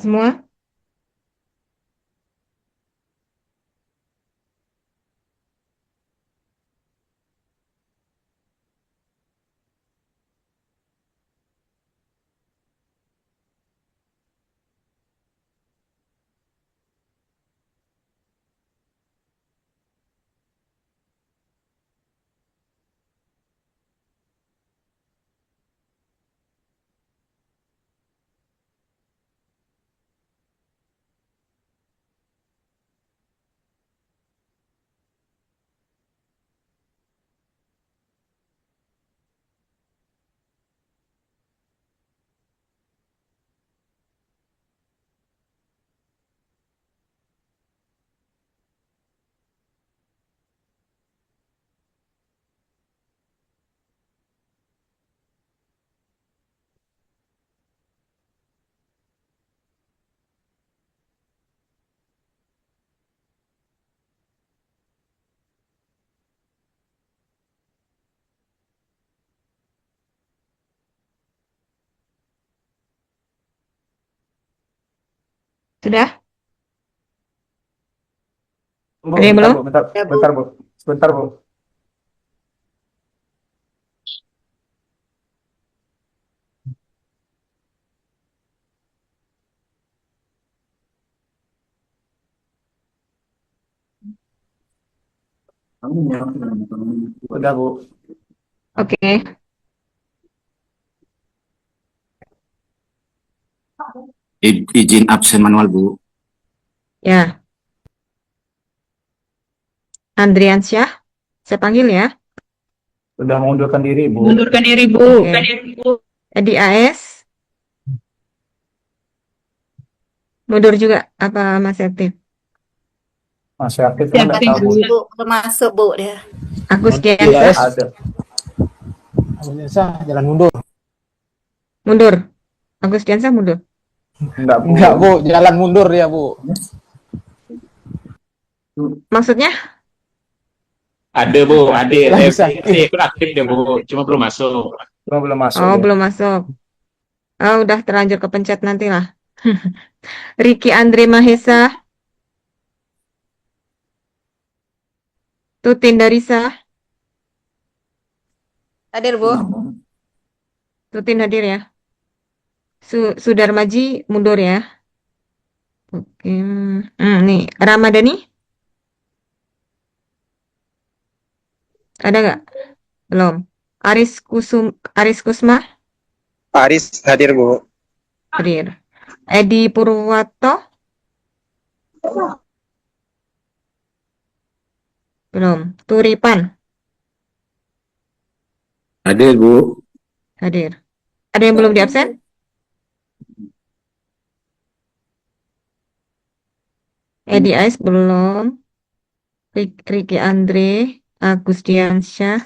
Semua? Sudah? Bu, Ada yang bentar belum? Bu, bentar, Ya, bentar Bu. Bu, sebentar Bu. Udah Bu. Oke. Izin absen manual, Bu. Ya, Andriansyah. Saya panggil ya. Udah mengundurkan diri Bu. Mundurkan diri, Bu. Oke. Edi AS. Mundur juga apa Mas Aktif? Masih aktif kan nggak tahu Bu. Bu, termasuk Bu dia. Agus Iya, Diansah. Ada. Indonesia jalan mundur. Mundur. Agus Diansah mundur. Enggak Bu. Enggak, Bu, jalan mundur ya, Bu. Maksudnya? Ada Bu, ada. Bisa. Saya ikut aktif deh Bu, cuma belum masuk. Cuma belum masuk Oh, ya. belum masuk. Oh, udah terlanjur kepencet nanti lah. Ricky Andre Mahesa. Tutin Darisa. Hadir, Bu. Tutin hadir ya. Sudarmaji mundur ya. Oke. Nih, Ramadhani ada nggak? Belum. Aris Kusma Aris hadir Bu. hadir. Edi Purwato belum. Turipan Hadir, Bu. hadir. Ada yang belum diabsen? Edi Ais belum. Ricky Andre, Agus Diansyah,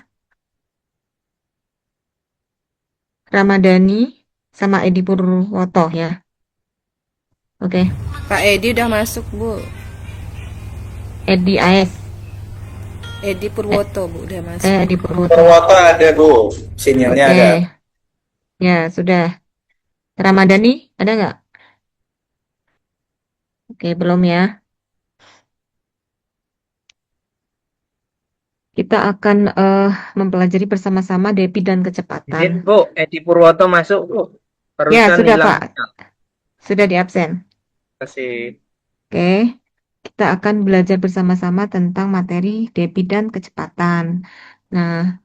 Ramadhani, sama Edi Purwoto ya. Oke. Pak Edi udah masuk, Bu. Edi Ais. Edi Purwoto, Bu, udah masuk. Edi Purwoto. Purwoto ada Bu. Sinyalnya Oke. ada. Ya, sudah. Ramadhani ada nggak? Oke, belum ya. Kita akan mempelajari bersama-sama DP dan Izin kecepatan. Bu, Edi Purwoto masuk Bu. Ya, Barusan sudah hilang Pak. sinyal. Sudah diabsen. Kasih. Oke. Kita akan belajar bersama-sama tentang materi DP dan kecepatan. Nah,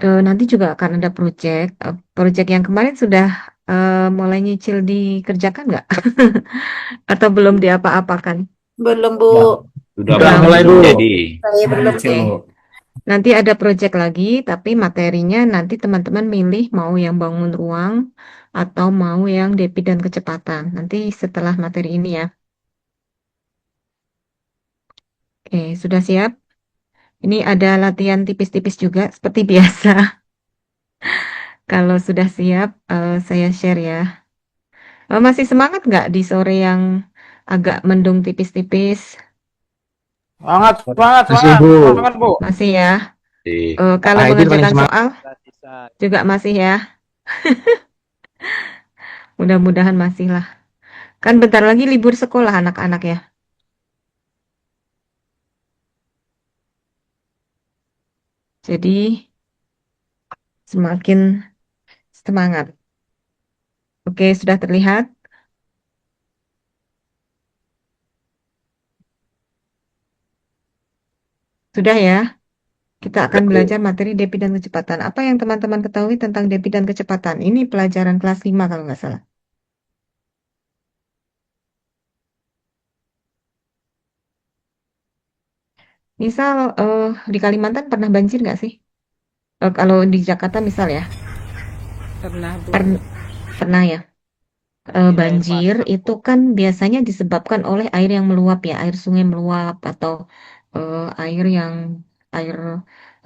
nanti juga akan ada proyek. Proyek yang kemarin sudah mulai nyicil dikerjakan nggak? Atau belum diapa-apakan? Belum, Bu. Sudah Udah mulai Bu. jadi. Saya belum. Kecil, Bu. Nanti ada proyek lagi, tapi materinya nanti teman-teman milih mau yang bangun ruang atau mau yang DP dan kecepatan. Nanti setelah materi ini ya. Oke, sudah siap? Ini ada latihan tipis-tipis juga, seperti biasa. Kalau sudah siap, saya share ya. Masih semangat nggak di sore yang agak mendung tipis-tipis? Semangat, semangat, Masih, semangat. Bu. Semangat, Bu. Masih ya? Kalau Pak Aidil paling mengerjakan semangat. soal juga masih ya? Mudah-mudahan masih lah. Kan bentar lagi libur sekolah anak-anak ya. Jadi semakin semangat. Oke, sudah terlihat? Sudah ya? Kita akan belajar materi debit dan kecepatan. Apa yang teman-teman ketahui tentang debit dan kecepatan? Ini pelajaran kelas 5 kalau nggak salah. Misal di Kalimantan pernah banjir nggak sih? Kalau di Jakarta misal ya, Pernah, Bu. pernah ya. Ini air Banjir pasang, itu kan biasanya disebabkan oleh air yang meluap ya, air sungai meluap atau air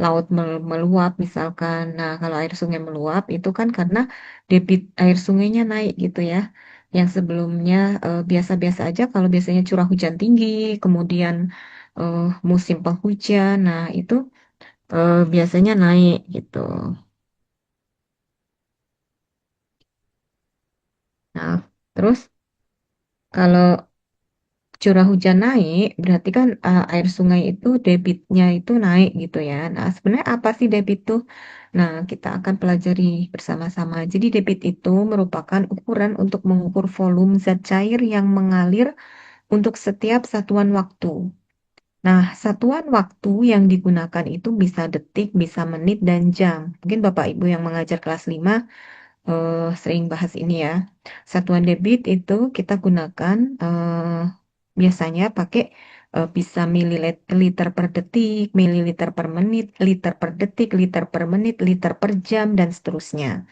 laut meluap misalkan. Nah, kalau air sungai meluap itu kan karena debit air sungainya naik gitu ya. Yang sebelumnya biasa-biasa aja kalau biasanya curah hujan tinggi, kemudian eh, musim penghujan, nah itu biasanya naik gitu. Nah, terus kalau curah hujan naik, berarti kan air sungai itu debitnya itu naik gitu ya. Nah, sebenarnya apa sih debit itu? Nah, kita akan pelajari bersama-sama. Jadi debit itu merupakan ukuran untuk mengukur volume zat cair yang mengalir untuk setiap satuan waktu. Nah, satuan waktu yang digunakan itu bisa detik, bisa menit, dan jam. Mungkin Bapak Ibu yang mengajar kelas 5 sering bahas ini ya. Satuan debit itu kita gunakan biasanya pakai bisa mililiter per detik, mililiter per menit, liter per detik, liter per menit, liter per jam, dan seterusnya.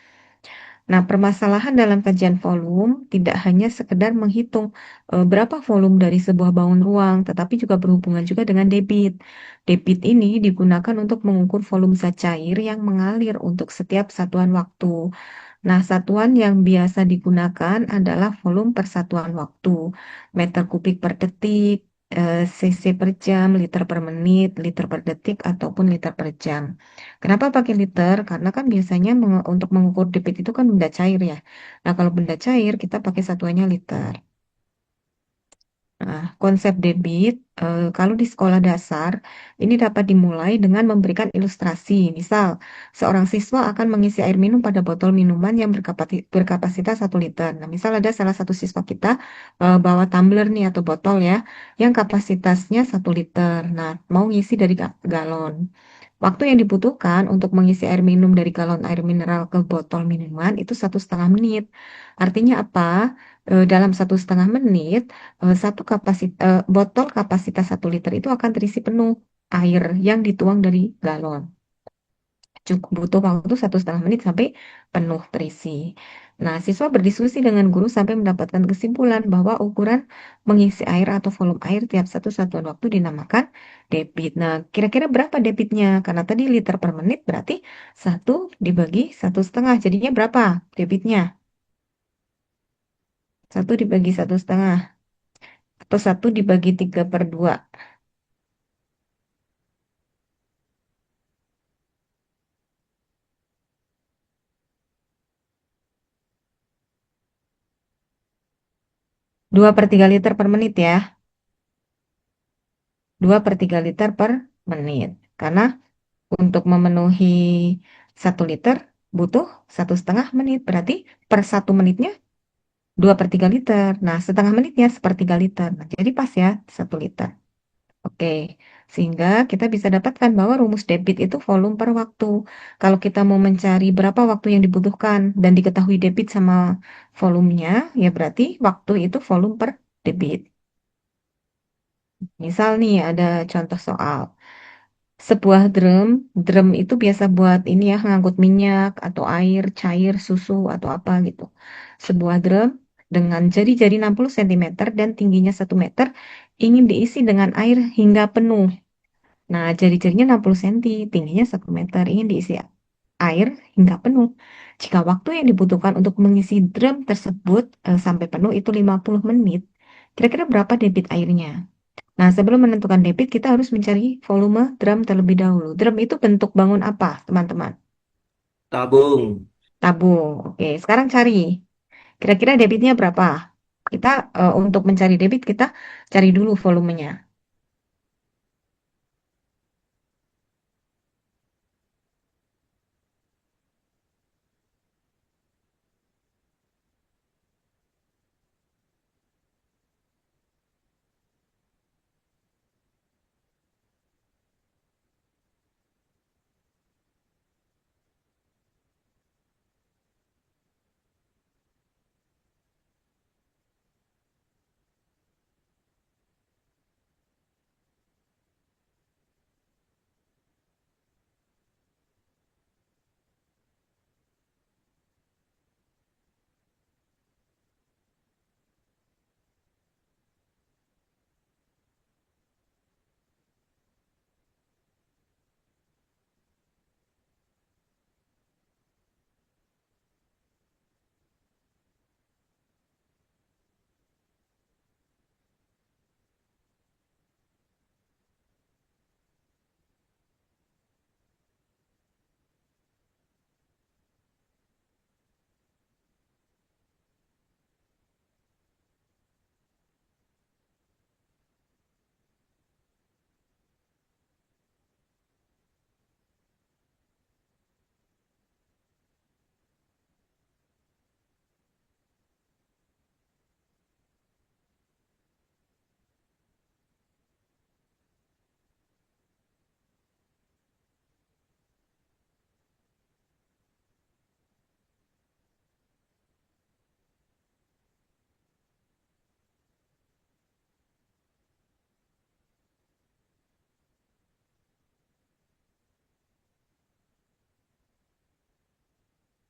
Nah, permasalahan dalam kajian volume tidak hanya sekedar menghitung berapa volume dari sebuah bangun ruang, tetapi juga berhubungan juga dengan debit. Debit ini digunakan untuk mengukur volume zat cair yang mengalir untuk setiap satuan waktu. Nah, satuan yang biasa digunakan adalah volume per satuan waktu, meter kubik per detik, cc per jam, liter per menit, liter per detik, ataupun liter per jam. Kenapa pakai liter? Karena kan biasanya untuk mengukur debit itu kan benda cair ya. Nah, kalau benda cair kita pakai satuannya liter. Nah, konsep debit, kalau di sekolah dasar, ini dapat dimulai dengan memberikan ilustrasi. Misal, seorang siswa akan mengisi air minum pada botol minuman yang berkapasitas 1 liter. Nah, misal ada salah satu siswa kita bawa tumbler nih atau botol ya, yang kapasitasnya 1 liter. Nah, mau ngisi dari galon. Waktu yang dibutuhkan untuk mengisi air minum dari galon air mineral ke botol minuman itu 1,5 menit. Artinya apa? Dalam 1,5 menit, botol kapasitas 1 liter itu akan terisi penuh air yang dituang dari galon. Cukup butuh waktu 1,5 menit sampai penuh terisi. Nah, siswa berdiskusi dengan guru sampai mendapatkan kesimpulan bahwa ukuran mengisi air atau volume air tiap satu satuan waktu dinamakan debit. Nah, kira-kira berapa debitnya? Karena tadi liter per menit berarti 1 dibagi 1,5. Jadinya berapa debitnya? 1 dibagi 1,5. Atau 1 dibagi 3/2. 2/3 liter per menit ya. 2/3 liter per menit. Karena untuk memenuhi 1 liter butuh 1,5 menit. Berarti per 1 menitnya 2/3 liter. Nah, setengah menitnya 1/3 liter. Nah, jadi pas ya 1 liter. Oke, sehingga kita bisa dapatkan bahwa rumus debit itu volume per waktu. Kalau kita mau mencari berapa waktu yang dibutuhkan dan diketahui debit sama volumenya, ya berarti waktu itu volume per debit. Misal nih ada contoh soal. Sebuah drum itu biasa buat ini ya, ngangkut minyak atau air, cair, susu atau apa gitu. Sebuah drum dengan jari-jari 60 cm dan tingginya 1 meter ingin diisi dengan air hingga penuh. Nah, jari-jarinya 60 cm, tingginya 1 meter, ingin diisi air hingga penuh. Jika waktu yang dibutuhkan untuk mengisi drum tersebut sampai penuh itu 50 menit, kira-kira berapa debit airnya? Nah, sebelum menentukan debit, kita harus mencari volume drum terlebih dahulu. Drum itu bentuk bangun apa, teman-teman? Tabung. Tabung. Oke, sekarang cari. Kira-kira debitnya berapa? Kita untuk mencari debit kita cari dulu volumenya.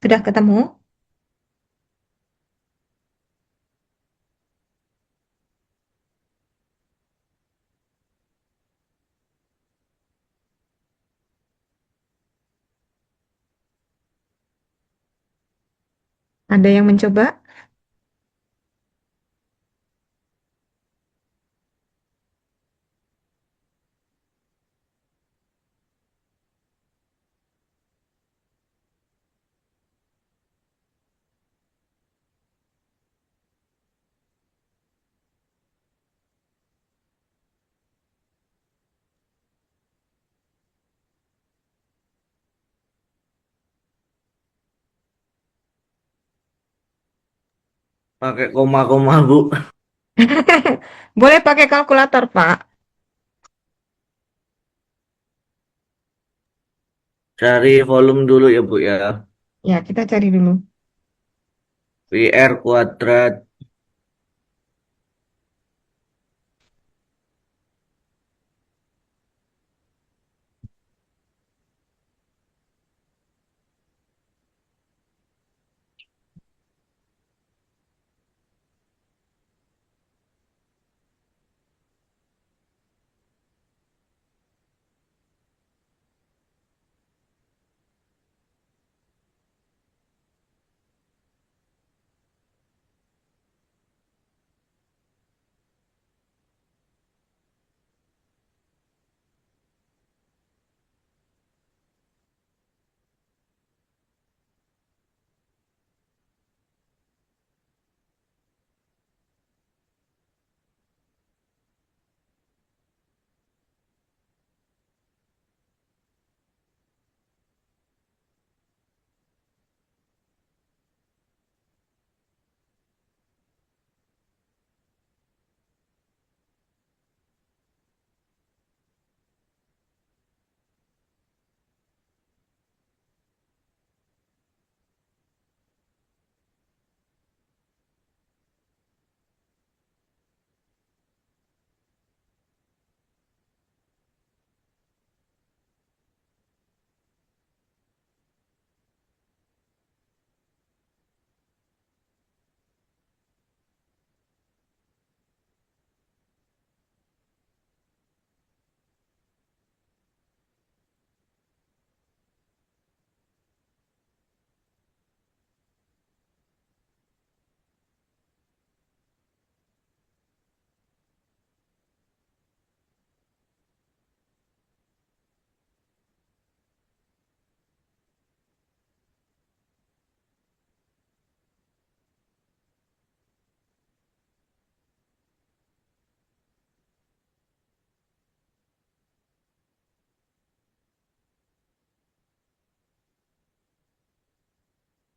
Sudah ketemu? Ada yang mencoba? Pakai koma-koma, Bu. Boleh pakai kalkulator, Pak. Cari volume dulu ya, Bu ya. Ya, kita cari dulu. VR kuadrat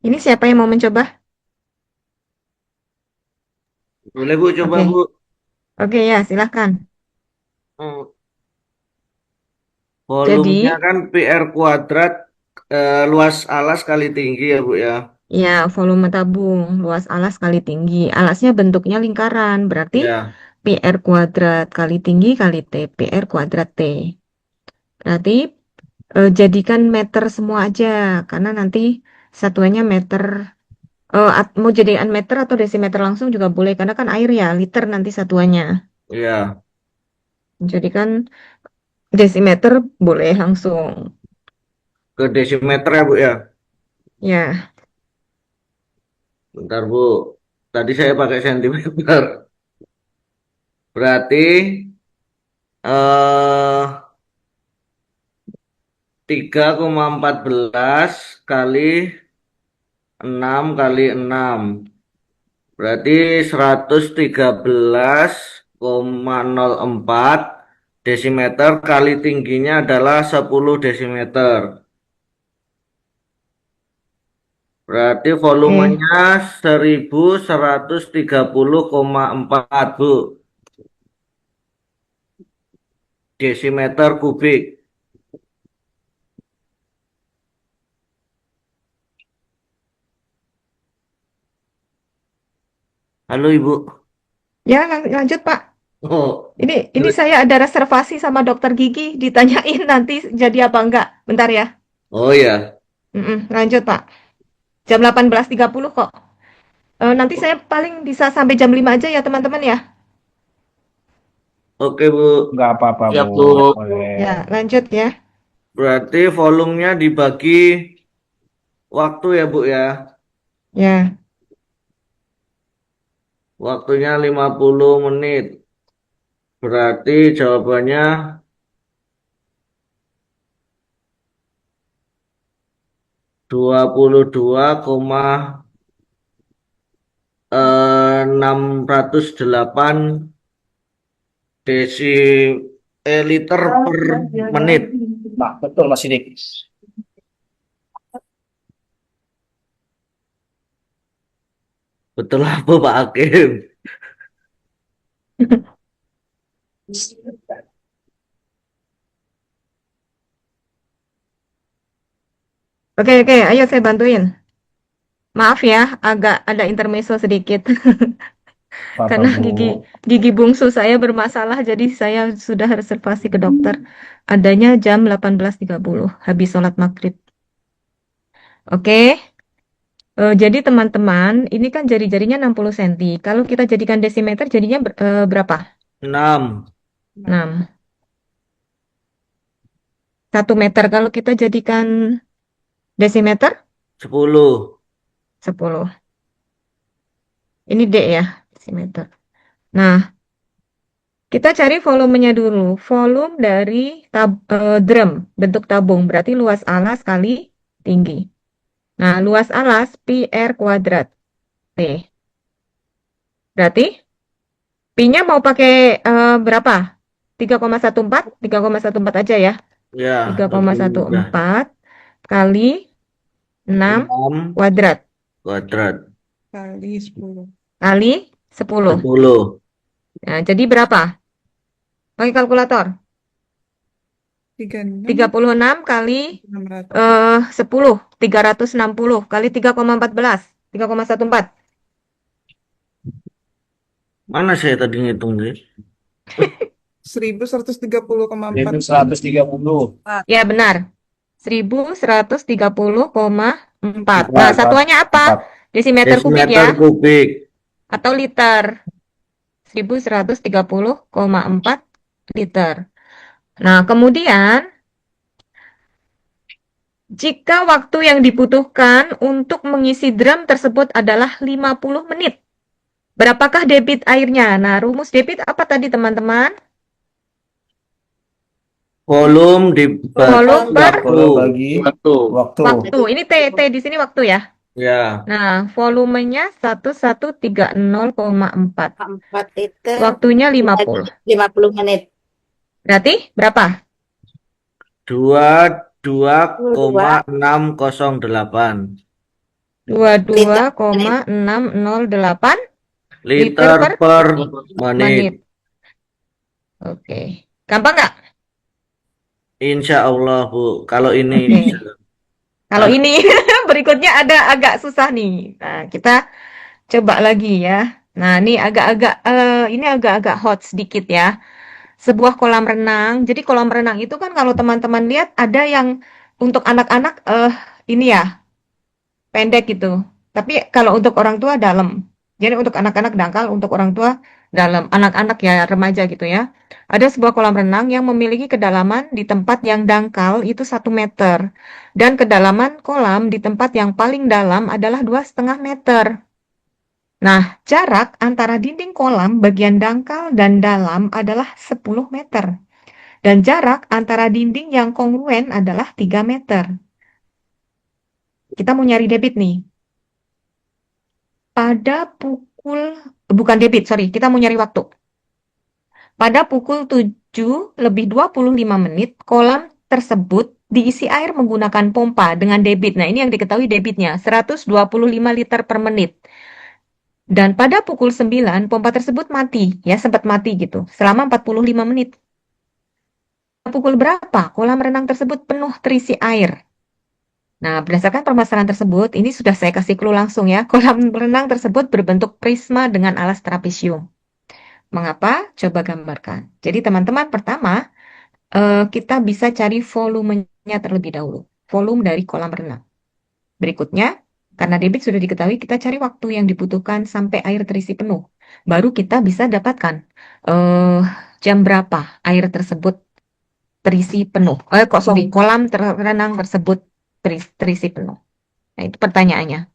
Ini siapa yang mau mencoba? Boleh Bu, coba Oke. Bu. Oke ya, silahkan. Hmm, Volumenya Jadi, kan PR kuadrat luas alas kali tinggi ya Bu ya. ya volume tabung, luas alas kali tinggi. Alasnya bentuknya lingkaran, berarti Ya, PR kuadrat kali tinggi kali T, PR kuadrat T. Berarti jadikan meter semua aja, karena nanti satuannya meter. Mau jadikan meter atau desimeter langsung juga boleh, karena kan air ya, liter nanti satuannya. iya. Jadikan desimeter boleh langsung. Ke desimeter ya Bu ya. Ya, Bentar Bu. Tadi saya pakai sentimeter. Berarti eh 3,14 kali 6 kali 6. Berarti 113,04 desimeter kali tingginya adalah 10 desimeter. Berarti oke. volumenya 1130,4 Bu. Desimeter kubik. Halo Ibu. Ya, lanjut Pak. Oh, Ini saya ada reservasi sama dokter gigi, ditanyain nanti jadi apa enggak. Bentar ya. oh ya. Lanjut Pak. Jam 18.30 kok. Nanti saya paling bisa sampai jam 5 aja ya teman-teman ya. Oke Bu. Nggak apa-apa, Siap, Bu. Bu. Boleh. Ya, lanjut ya. Berarti volumenya dibagi waktu ya Bu ya. Ya, Waktunya 50 menit. Berarti jawabannya 22,608 desiliter per menit. Nah, betul Mas Sidik. Betul apa Pak Hakim? oke, ayo saya bantuin. Maaf ya, agak ada intermezzo sedikit. Apa-apa, Karena Bu. gigi bungsu saya bermasalah, jadi saya sudah reservasi ke dokter. Adanya jam 18.30, habis sholat maghrib. Oke, jadi teman-teman, ini kan jari-jarinya 60 cm. Kalau kita jadikan desimeter, jadinya berapa? 6. 6. 1 meter. Kalau kita jadikan desimeter, 10. 10. Ini D ya, desimeter. Nah, kita cari volumenya dulu. Volume dari drum, bentuk tabung, berarti luas alas kali tinggi. Nah, luas alas PR kuadrat T. Berarti P-nya mau pakai berapa? 3,14? 3,14 aja ya. Ya, lebih mudah. 3,14 kali 6 6 kuadrat kuadrat Kali 10. kali 10. 10. Nah, jadi berapa? Pakai kalkulator. 36. 36 kali 600. 10. 360 kali 3,14. 3,14. Mana saya tadi ngitung sih? 1130,4. Itu 130. Ya, benar. 1130,4. Nah, Empat. satuannya apa? Desimeter kubik Desimeter ya, kubik. atau liter. 1130,4 liter. Nah, kemudian jika waktu yang dibutuhkan untuk mengisi drum tersebut adalah 50 menit. Berapakah debit airnya? Nah, rumus debit apa tadi teman-teman? Volume dibagi Volume per Kalau bagi Waktu. waktu. waktu. Ini T di sini waktu ya. Ya, Nah, volumenya 1130,4. 4 liter. Waktunya 50. 50 menit. Berarti berapa? 22,608. Liter 22,608 liter Liter per per menit. menit. Oke. Gampang nggak? Insya Allah, Bu. Kalau ini Oke. bisa. Kalau ini berikutnya ada agak susah nih. Nah, kita coba lagi ya. Nah, ini agak-agak hot sedikit ya. Sebuah kolam renang. Jadi kolam renang itu kan kalau teman-teman lihat ada yang untuk anak-anak ini ya, pendek gitu. Tapi kalau untuk orang tua dalam. Jadi untuk anak-anak dangkal, untuk orang tua dalam. Anak-anak ya remaja gitu ya. Ada sebuah kolam renang yang memiliki kedalaman di tempat yang dangkal itu 1 meter. Dan kedalaman kolam di tempat yang paling dalam adalah 2,5 meter. Nah, jarak antara dinding kolam bagian dangkal dan dalam adalah 10 meter. Dan jarak antara dinding yang kongruen adalah 3 meter. Kita mau nyari debit nih. Pada pukul, bukan debit, sorry, kita mau nyari waktu. Pada pukul 7:25, kolam tersebut diisi air menggunakan pompa dengan debit. Nah, ini yang diketahui debitnya, 125 liter per menit. Dan pada pukul 9, pompa tersebut mati, ya sempat mati gitu, selama 45 menit. Pukul berapa kolam renang tersebut penuh terisi air? Nah, berdasarkan permasalahan tersebut, ini sudah saya kasih clue langsung ya. Kolam renang tersebut berbentuk prisma dengan alas trapesium. Mengapa? Coba gambarkan. Jadi teman-teman, pertama, kita bisa cari volumenya terlebih dahulu. Volume dari kolam renang. Berikutnya, karena debit sudah diketahui, kita cari waktu yang dibutuhkan sampai air terisi penuh. Baru kita bisa dapatkan jam berapa air tersebut terisi penuh. Kolam renang tersebut terisi penuh. Nah, itu pertanyaannya.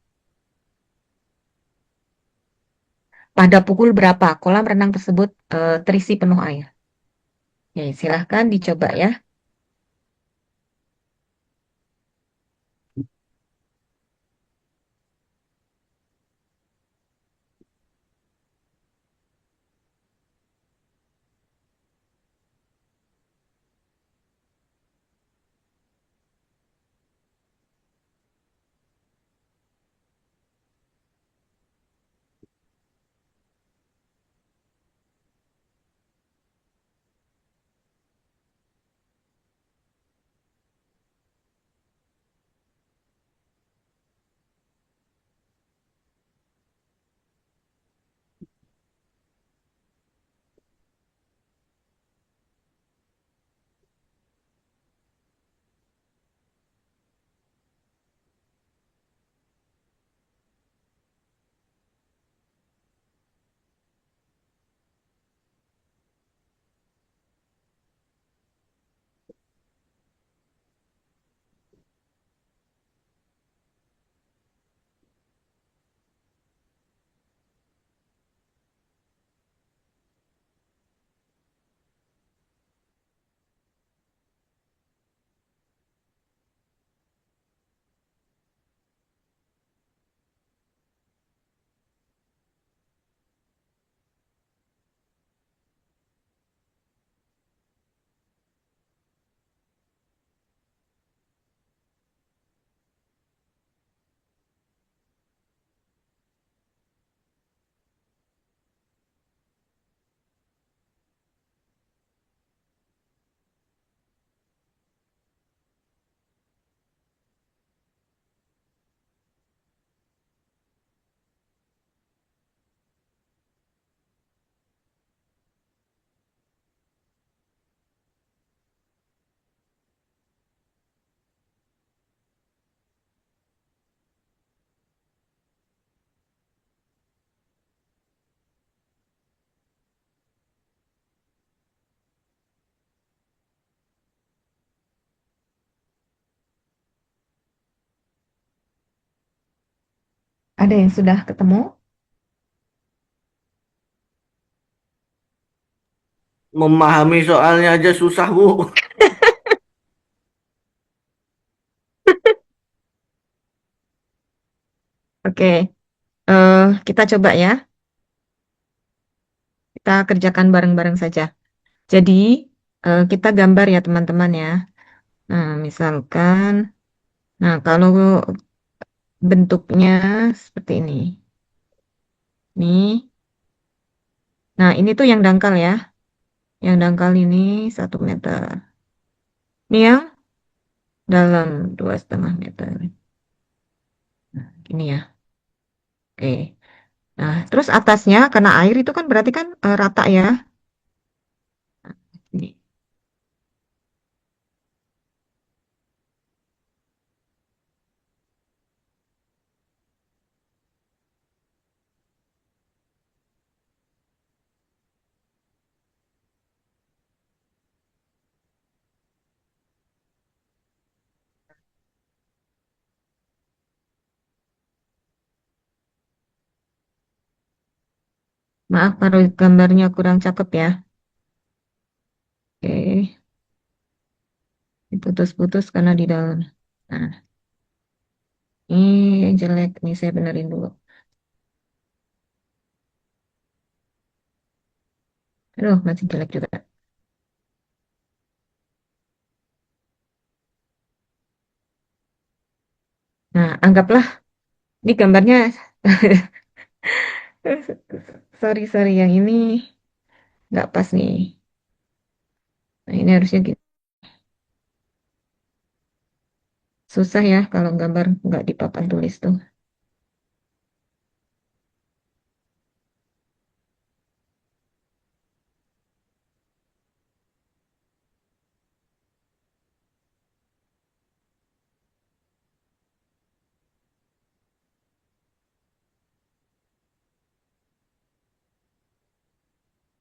Pada pukul berapa kolam renang tersebut terisi penuh air? Ya, silahkan dicoba ya. Ada yang sudah ketemu? Memahami soalnya aja susah, Bu. Oke, kita coba ya. Kita kerjakan bareng-bareng saja. Jadi, kita gambar ya teman-teman ya. Nah, misalkan, nah kalau bentuknya seperti ini. Nih. Nah, ini tuh yang dangkal ya. Yang dangkal ini 1 meter. Ini yang dalam 2,5 meter. Nah, gini ya. Oke. Nah, terus atasnya karena air itu kan berarti kan rata ya. Ini. Maaf kalau gambarnya kurang cakep ya. Oke. Diputus-putus karena di dalam. Nah, ini yang jelek. Nih saya benerin dulu. Aduh, masih jelek juga. Nah, anggaplah ini gambarnya. Sorry, sorry. Yang ini nggak pas nih. Nah, ini harusnya gitu. Susah ya kalau gambar nggak di papan tulis tuh.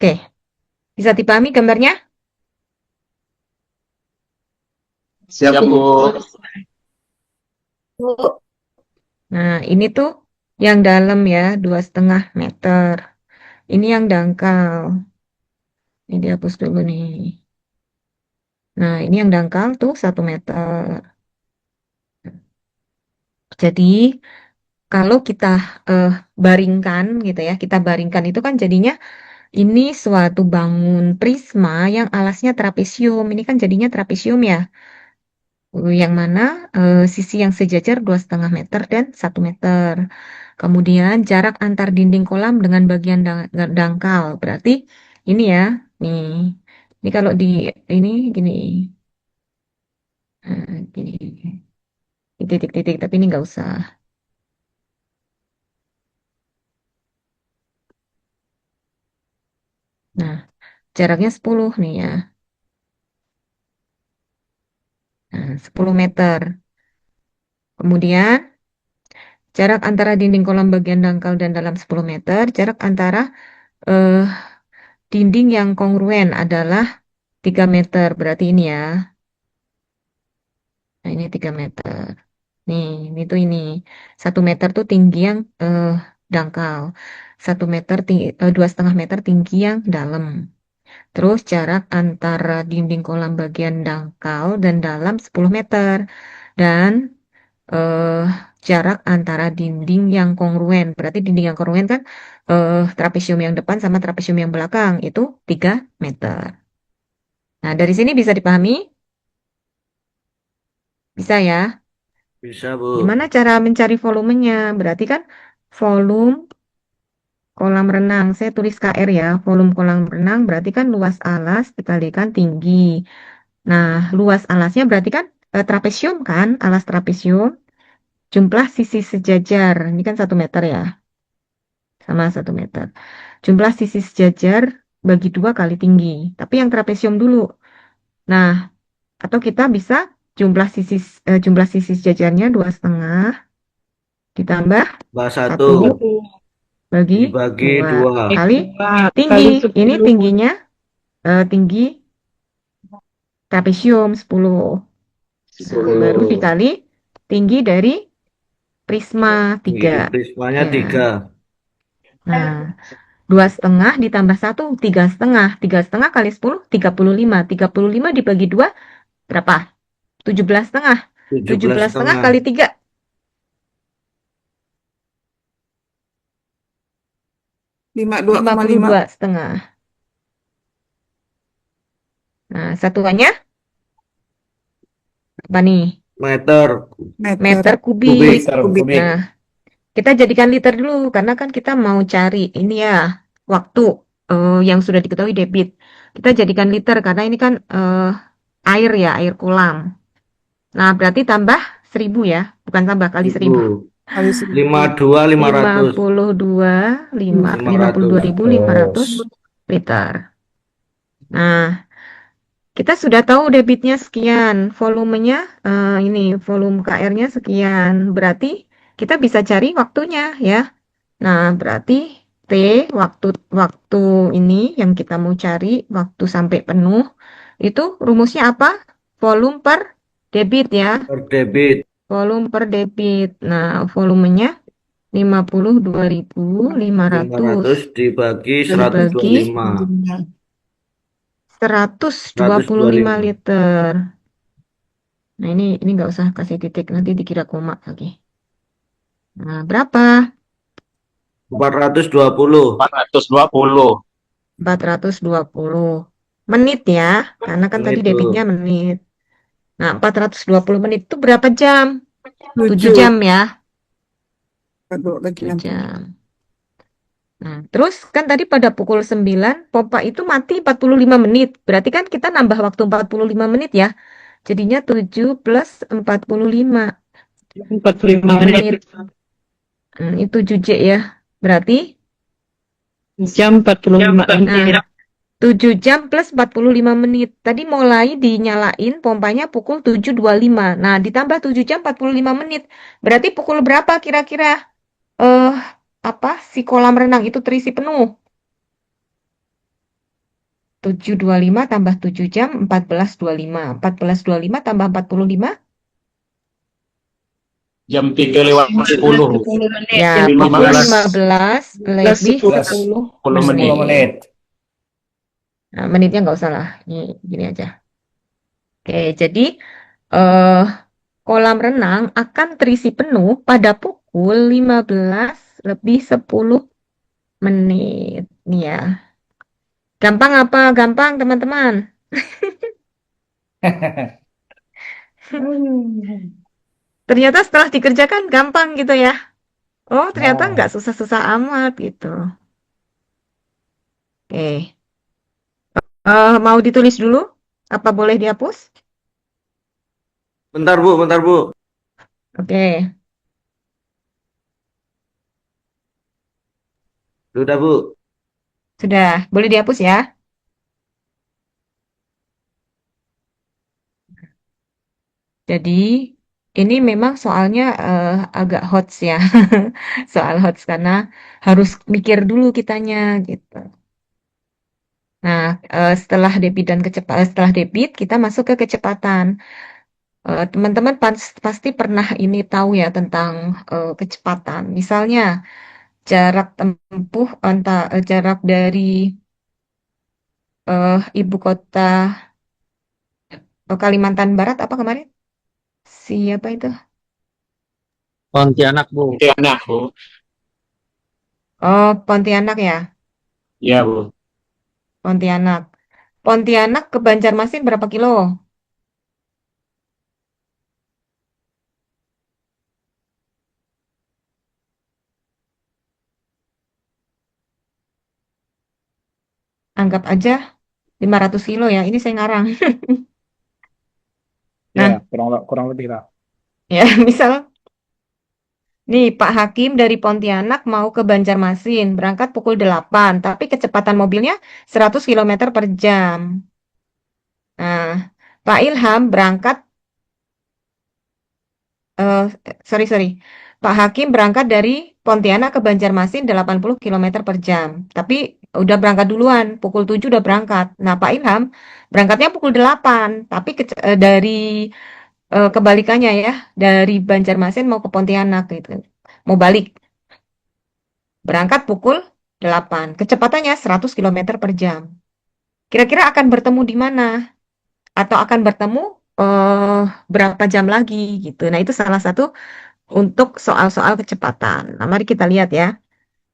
Oke, bisa dipahami gambarnya? Siap, Siap, Bu. Bu. Bu, Nah, ini tuh yang dalam ya, 2,5 meter. Ini yang dangkal. Ini dihapus dulu nih. Nah, ini yang dangkal tuh 1 meter. Jadi, kalau kita eh, baringkan gitu ya, kita baringkan itu kan jadinya ini suatu bangun prisma yang alasnya trapesium. Ini kan jadinya trapesium ya. Yang mana sisi yang sejajar 2,5 meter dan 1 meter. Kemudian jarak antar dinding kolam dengan bagian dangkal. Berarti ini ya, nih. Ini kalau di ini gini, gini, titik-titik. Tapi ini nggak usah. Nah, jaraknya 10 nih ya. Nah, 10 meter. Kemudian jarak antara dinding kolam bagian dangkal dan dalam 10 meter. Jarak antara eh, dinding yang kongruen adalah 3 meter. Berarti ini ya. Nah, ini 3 meter. Nih, ini tuh ini. 1 meter tuh tinggi yang dangkal. 1 meter tinggi, 2,5 meter tinggi yang dalam. Terus jarak antara dinding kolam bagian dangkal dan dalam 10 meter. Dan eh, jarak antara dinding yang kongruen. Berarti dinding yang kongruen kan trapesium yang depan sama trapesium yang belakang. Itu 3 meter. Nah, dari sini bisa dipahami? Bisa ya? Bisa, Bu. Gimana cara mencari volumenya? Berarti kan volume kolam renang. Saya tulis KR ya. Volume kolam renang berarti kan luas alas dikalikan tinggi. Nah, luas alasnya berarti kan trapesium kan? Alas trapesium. Jumlah sisi sejajar. Ini kan 1 meter ya. Sama 1 meter. Jumlah sisi sejajar bagi 2 kali tinggi. Tapi yang trapesium dulu. Nah, atau kita bisa jumlah sisi sejajarnya 2,5 ditambah Bahas 1 1 bagi dibagi 2 2. kali tinggi. Ini tingginya tinggi trapesium 10. Nah, baru 10. dikali tinggi dari prisma 3. Prismanya Ya. 3. Nah, 2,5 ditambah 1, 3,5. 3,5 kali 10, 35. 35 dibagi 2, berapa? 17,5. 17,5 kali 17,5. 3. 52,5. 52,5. Nah, satuannya apa nih? meter meter kubik. Meter kubik. Nah, kita jadikan liter dulu karena kan kita mau cari ini ya waktu yang sudah diketahui debit. Kita jadikan liter karena ini kan air ya, air kolam. Nah, berarti tambah 1000 ya, bukan tambah kali 1000. 1000. Kali 1000. 52.500. 52.500 liter. Nah, kita sudah tahu debitnya sekian, volumenya ini volume KR-nya sekian. Berarti kita bisa cari waktunya ya. Nah, berarti T waktu ini yang kita mau cari waktu sampai penuh itu rumusnya apa? Volume per debit ya. Per debit. Volume per debit. Nah, volumenya 52.500 500 dibagi dibagi 125. 125 liter. Nah, ini nggak usah kasih titik, nanti dikira koma lagi. Nah, berapa? 420. 420. 420 menit ya, karena kan tadi Menit, Bu. debitnya menit. Nah, 420 menit itu berapa jam? 7 7. jam ya, Aduh, lagi 7 nanti. jam. Nah, terus kan tadi pada pukul 9, pompa itu mati 45 menit. Berarti kan kita nambah waktu 45 menit ya. Jadinya 7 plus 45 45 menit. Itu 7J ya. Berarti Jam 45 menit. Nah, 7 jam plus 45 menit. Tadi mulai dinyalain pompanya pukul 7.25. Nah, ditambah 7 jam 45 menit. Berarti pukul berapa kira-kira si kolam renang itu terisi penuh? 7.25 tambah 7 jam 14.25. 14.25 tambah 45? Jam 3 lewat 10. Ya, Jadi pukul 15 lebih 10 10 menit. 10 menit. Nah, menitnya nggak usah lah. Ini gini aja. Oke, jadi kolam renang akan terisi penuh pada pukul 15 lebih 10 menit. Nih ya. Gampang apa? Gampang, teman-teman. Ternyata setelah dikerjakan gampang gitu ya. Oh, ternyata Oh. nggak susah-susah amat gitu. Oke. Mau ditulis dulu? Apa boleh dihapus? Bentar, Bu, bentar, Bu. Oke. Sudah, Bu. Sudah. Boleh dihapus ya? Jadi, ini memang soalnya agak hots ya. Soal hots karena harus mikir dulu kitanya gitu. Nah, setelah debit kita masuk ke kecepatan. Teman-teman pasti pernah ini tahu ya tentang kecepatan. Misalnya jarak tempuh jarak dari ibu kota Kalimantan Barat apa kemarin? Siapa itu? Pontianak, Bu. Pontianak, Bu. Oh, Pontianak ya. Ya, Bu. Pontianak. Pontianak ke Banjarmasin berapa kilo? Anggap aja 500 kilo ya. Ini saya ngarang. Ya, Nah, kurang lebih lah. ya misal nih Pak Hakim dari Pontianak mau ke Banjarmasin, berangkat pukul 8, tapi kecepatan mobilnya 100 km per jam. Nah, Pak Ilham berangkat, eh, sorry, Pak Hakim berangkat dari Pontianak ke Banjarmasin 80 km per jam. Tapi udah berangkat duluan, pukul 7 udah berangkat. Nah, Pak Ilham berangkatnya pukul 8, tapi dari kebalikannya ya, dari Banjarmasin mau ke Pontianak gitu. Mau balik, berangkat pukul 8. Kecepatannya 100 km per jam. Kira-kira akan bertemu di mana? Atau akan bertemu berapa jam lagi gitu. Nah, itu salah satu untuk soal-soal kecepatan. Nah, mari kita lihat ya.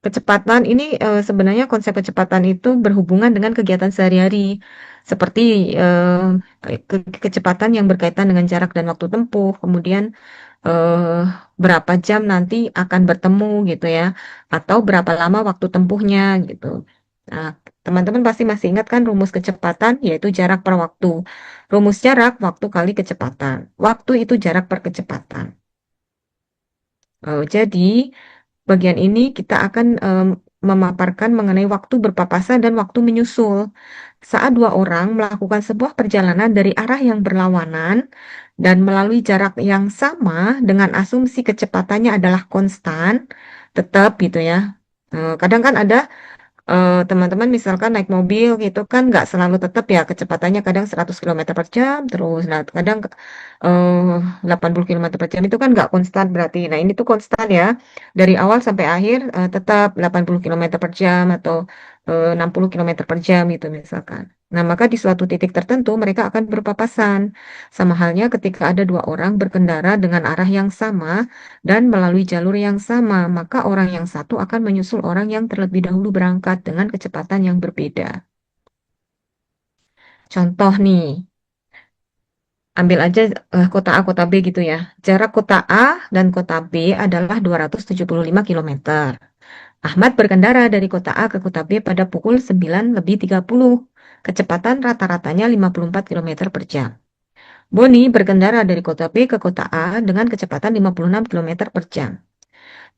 kecepatan ini sebenarnya konsep kecepatan itu berhubungan dengan kegiatan sehari-hari, seperti kecepatan yang berkaitan dengan jarak dan waktu tempuh, kemudian berapa jam nanti akan bertemu gitu ya, atau berapa lama waktu tempuhnya gitu. Nah, teman-teman pasti masih ingat kan rumus kecepatan, yaitu jarak per waktu. Rumus jarak waktu kali kecepatan. Waktu itu jarak per kecepatan. Jadi bagian ini kita akan memaparkan mengenai waktu berpapasan dan waktu menyusul. Saat dua orang melakukan sebuah perjalanan dari arah yang berlawanan dan melalui jarak yang sama dengan asumsi kecepatannya adalah konstan, tetap gitu ya. Kadang kan ada teman-teman misalkan naik mobil gitu kan nggak selalu tetap ya kecepatannya, kadang 100 km per jam terus, nah kadang 80 km per jam itu kan nggak konstan berarti. Nah ini tuh konstan ya, dari awal sampai akhir tetap 80 km per jam atau 60 km per jam gitu misalkan. Nah maka di suatu titik tertentu mereka akan berpapasan, sama halnya ketika ada dua orang berkendara dengan arah yang sama dan melalui jalur yang sama, maka orang yang satu akan menyusul orang yang terlebih dahulu berangkat dengan kecepatan yang berbeda. Contoh nih, ambil aja kota A, kota B gitu ya. Jarak kota A dan kota B adalah 275 km. Ahmad berkendara dari kota A ke kota B pada pukul 9:30. Kecepatan rata-ratanya 54 km per jam. Boni berkendara dari kota B ke kota A dengan kecepatan 56 km per jam.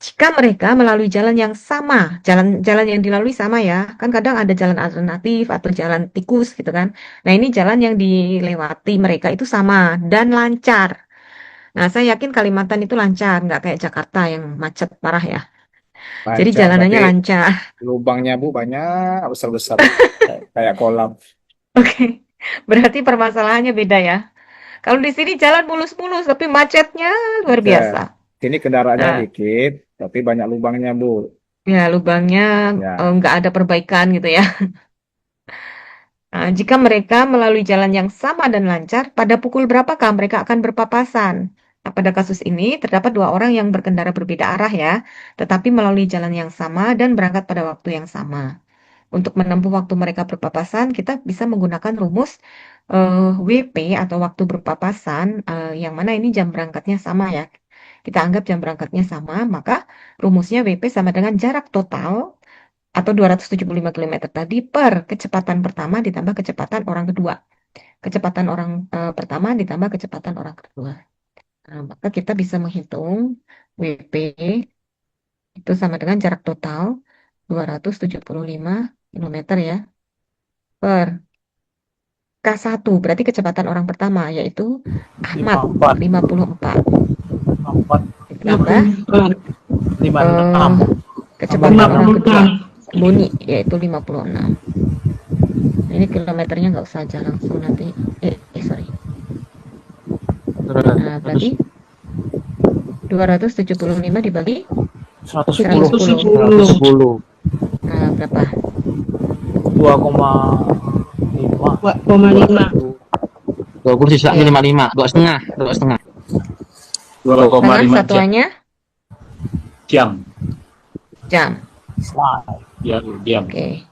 Jika mereka melalui jalan yang sama, jalan yang dilalui sama ya, kan kadang ada jalan alternatif atau jalan tikus gitu kan. Nah ini jalan yang dilewati mereka itu sama dan lancar. Nah saya yakin Kalimantan itu lancar, nggak kayak Jakarta yang macet parah ya. Jadi Lancar, jalanannya tapi lancar. lubangnya Bu banyak besar-besar kayak kolam. Oke, berarti permasalahannya beda ya. Kalau di sini jalan mulus-mulus, tapi macetnya luar biasa. Ini kendaraannya Nah, dikit, tapi banyak lubangnya Bu. ya lubangnya Ya, nggak ada perbaikan gitu ya. Nah, jika mereka melalui jalan yang sama dan lancar, pada pukul berapakah mereka akan berpapasan? Nah, pada kasus ini terdapat dua orang yang berkendara berbeda arah ya, tetapi melalui jalan yang sama dan berangkat pada waktu yang sama. Untuk menempuh waktu mereka berpapasan, kita bisa menggunakan rumus WP atau waktu berpapasan, yang mana ini jam berangkatnya sama ya. Kita anggap jam berangkatnya sama, maka rumusnya WP sama dengan jarak total atau 275 km tadi per kecepatan pertama ditambah kecepatan orang kedua. Kecepatan orang pertama ditambah kecepatan orang kedua. Nah, maka kita bisa menghitung WP itu sama dengan jarak total 275 km ya per K1, berarti kecepatan orang pertama yaitu Ahmad 54 ditambah 56. kecepatan orang kedua 56. Boni yaitu 56. Ini kilometernya nggak usah aja langsung nanti. Sorry. Nah, berarti 275 dibagi 110. 110. Nah, berapa? 2,5. 2,5. Dua kursi sisa 55, dua setengah. 2,5 Setengah jam. satuannya Jam. jam. Jam. Oke.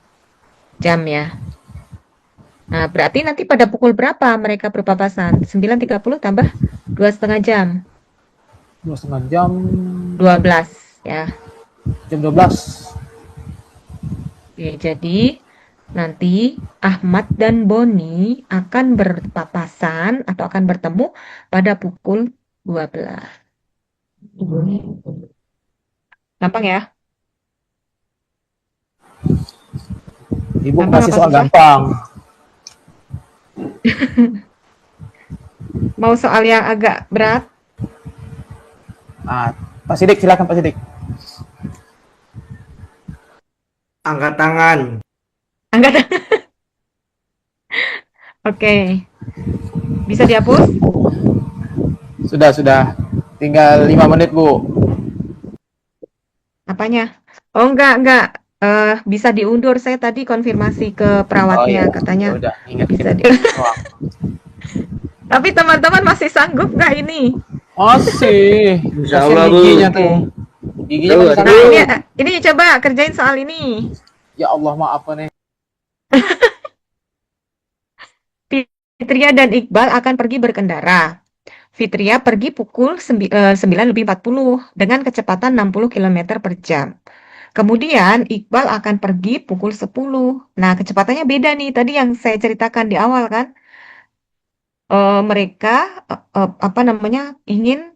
Jam ya. Nah, berarti nanti pada pukul berapa mereka berpapasan? 9.30 tambah 2,5 jam. 2,5 jam. 12 ya. Jam 12. Oke, jadi nanti Ahmad dan Boni akan berpapasan atau akan bertemu pada pukul 12. Gampang ya? Ibu Gampang kasih apa soal susah? gampang. Mau soal yang agak berat? Pak Sidik, silakan Pak Sidik. Angkat tangan. Angkat. Oke. Bisa dihapus? Sudah. Tinggal 5 menit, Bu. Apanya? Oh, enggak. Bisa diundur. Saya tadi konfirmasi ke perawatnya, katanya Ya udah, ingat bisa di... Tapi teman-teman masih sanggup nggak ini? Masih. Insya Allah, Bu. Giginya tuh. Giginya Aduh, masih Nah, satu. ini coba kerjain soal ini. Ya Allah, maaf nih. Fitria dan Iqbal akan pergi berkendara. Fitria pergi pukul 9 lebih 40 dengan kecepatan 60 km per jam. Kemudian Iqbal akan pergi pukul 10. Nah, kecepatannya beda nih. Tadi yang saya ceritakan di awal kan. Mereka apa namanya ingin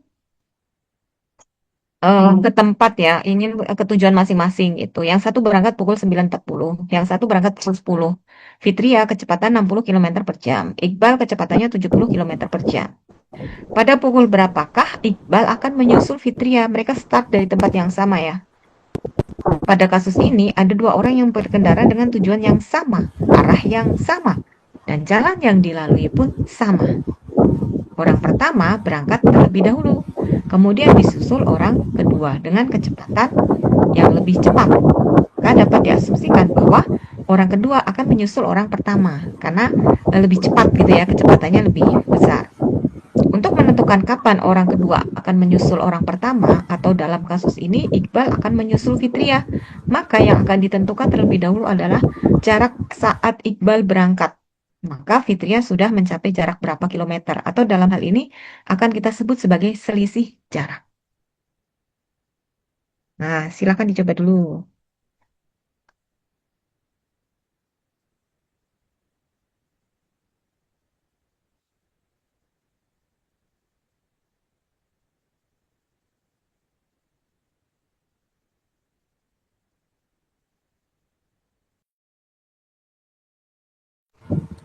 ke tempat ya, ingin ke tujuan masing-masing itu. Yang satu berangkat pukul 9.40, yang satu berangkat pukul 10. Fitria kecepatan 60 km per jam, Iqbal kecepatannya 70 km per jam. Pada pukul berapakah Iqbal akan menyusul Fitria? Mereka start dari tempat yang sama ya. Pada kasus ini ada dua orang yang berkendara dengan tujuan yang sama, arah yang sama, dan jalan yang dilalui pun sama. Orang pertama berangkat terlebih dahulu, kemudian disusul orang kedua dengan kecepatan yang lebih cepat. Maka dapat diasumsikan bahwa orang kedua akan menyusul orang pertama karena lebih cepat gitu ya, kecepatannya lebih besar. Untuk menentukan kapan orang kedua akan menyusul orang pertama atau dalam kasus ini Iqbal akan menyusul Fitria, maka yang akan ditentukan terlebih dahulu adalah jarak saat Iqbal berangkat. Maka Fitria sudah mencapai jarak berapa kilometer atau dalam hal ini akan kita sebut sebagai selisih jarak. Nah, silakan dicoba dulu.